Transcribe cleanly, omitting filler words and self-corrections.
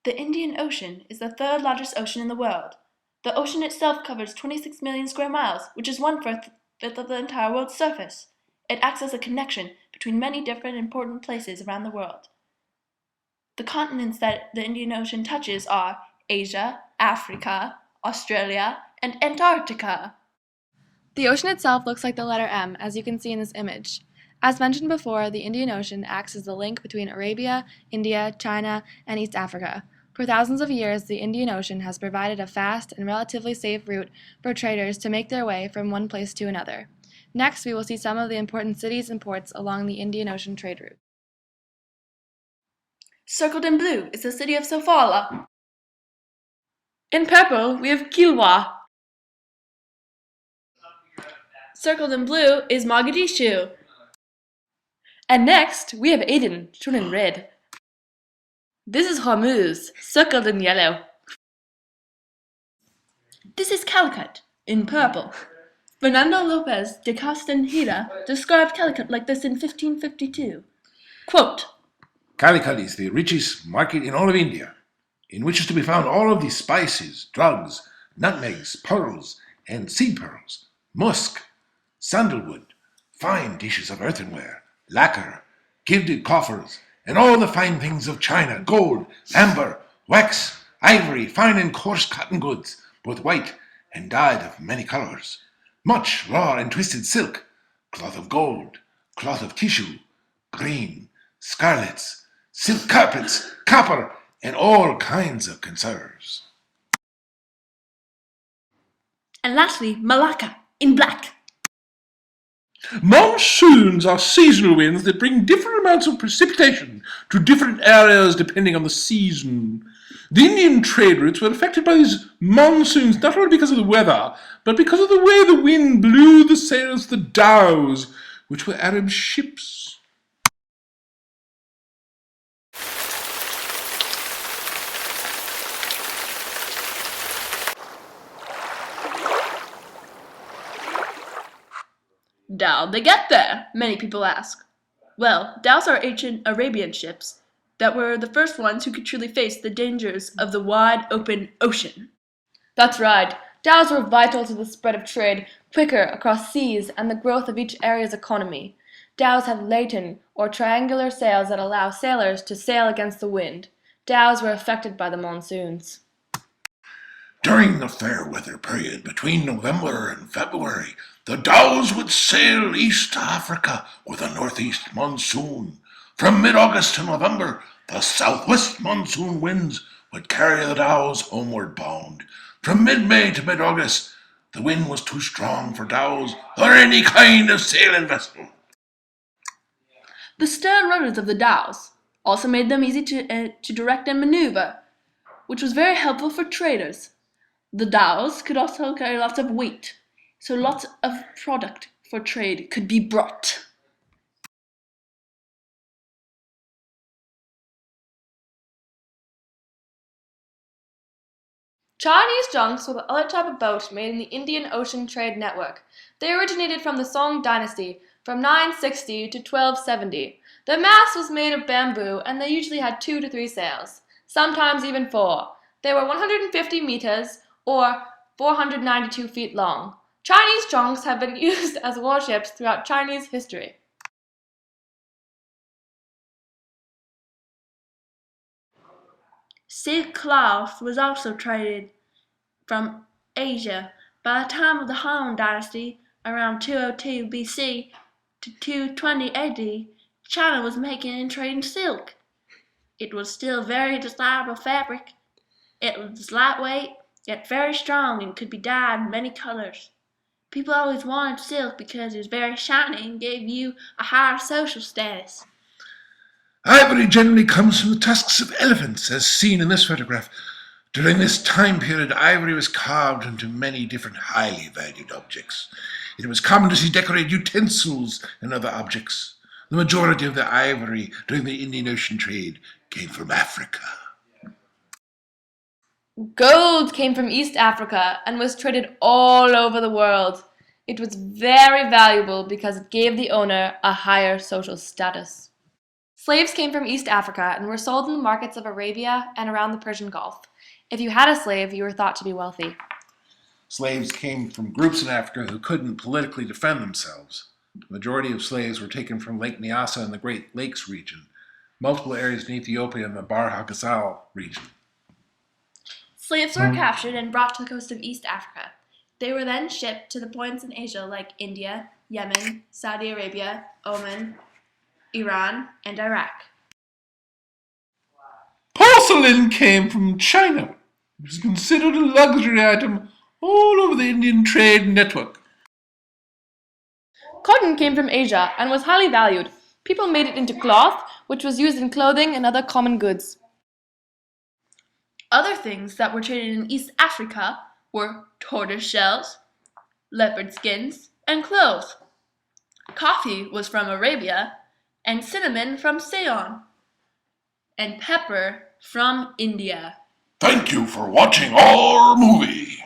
The Indian Ocean is the third largest ocean in the world. The ocean itself covers 26 million square miles, which is one-fifth of the entire world's surface. It acts as a connection between many different important places around the world. The continents that the Indian Ocean touches are Asia, Africa, Australia, and Antarctica. The ocean itself looks like the letter M, as you can see in this image. As mentioned before, the Indian Ocean acts as the link between Arabia, India, China, and East Africa. For thousands of years, the Indian Ocean has provided a fast and relatively safe route for traders to make their way from one place to another. Next, we will see some of the important cities and ports along the Indian Ocean trade route. Circled in blue is the city of Sofala. In purple, we have Kilwa. Circled in blue is Mogadishu. And next, we have Aden, shown in red. This is Hormuz, circled in yellow. This is Calicut, in purple. Fernando Lopez de Castaneda described Calicut like this in 1552. Quote, Calicut is the richest market in all of India, in which is to be found all of the spices, drugs, nutmegs, pearls, and seed pearls, musk, sandalwood, fine dishes of earthenware, lacquer, gilded coffers, and all the fine things of China, gold, amber, wax, ivory, fine and coarse cotton goods, both white and dyed of many colors, much raw and twisted silk, cloth of gold, cloth of tissue, green, scarlets, silk carpets, copper, and all kinds of conserves. And lastly, Malacca, in black. Monsoons are seasonal winds that bring different amounts of precipitation to different areas depending on the season. The Indian trade routes were affected by these monsoons not only because of the weather, but because of the way the wind blew the sails of the dhows, which were Arab ships. How'd they get there? Many people ask. Well, dhows are ancient Arabian ships that were the first ones who could truly face the dangers of the wide open ocean. That's right, dhows were vital to the spread of trade quicker across seas and the growth of each area's economy. Dhows have lateen or triangular sails that allow sailors to sail against the wind. Dhows were affected by the monsoons. During the fair weather period between November and February, the dhows would sail east to Africa with a northeast monsoon. From mid-August to November, the southwest monsoon winds would carry the dhows homeward bound. From mid-May to mid-August, the wind was too strong for dhows or any kind of sailing vessel. The stern rudders of the dhows also made them easy to direct and maneuver, which was very helpful for traders. The dhows could also carry lots of weight, so lots of product for trade could be brought. Chinese junks were the other type of boat made in the Indian Ocean trade network. They originated from the Song dynasty from 960 to 1270. Their mast was made of bamboo and they usually had 2 to 3 sails, sometimes even 4. They were 150 meters or 492 feet long. Chinese junks have been used as warships throughout Chinese history. Silk cloth was also traded from Asia. By the time of the Han Dynasty, around 202 BC to 220 AD, China was making and trading silk. It was still very desirable fabric. It was lightweight, yet very strong and could be dyed in many colors. People always wanted silk because it was very shiny and gave you a higher social status. Ivory generally comes from the tusks of elephants, as seen in this photograph. During this time period, ivory was carved into many different highly valued objects. It was common to see decorated utensils and other objects. The majority of the ivory during the Indian Ocean trade came from Africa. Gold came from East Africa and was traded all over the world. It was very valuable because it gave the owner a higher social status. Slaves came from East Africa and were sold in the markets of Arabia and around the Persian Gulf. If you had a slave, you were thought to be wealthy. Slaves came from groups in Africa who couldn't politically defend themselves. The majority of slaves were taken from Lake Nyassa in the Great Lakes region, multiple areas in Ethiopia and the Bahr Ghazal region. Slaves were captured and brought to the coast of East Africa. They were then shipped to the points in Asia like India, Yemen, Saudi Arabia, Oman, Iran, and Iraq. Porcelain came from China. It was considered a luxury item all over the Indian trade network. Cotton came from Asia and was highly valued. People made it into cloth, which was used in clothing and other common goods. Other things that were traded in East Africa were tortoise shells, leopard skins, and clothes. Coffee was from Arabia, and cinnamon from Ceylon, and pepper from India. Thank you for watching our movie.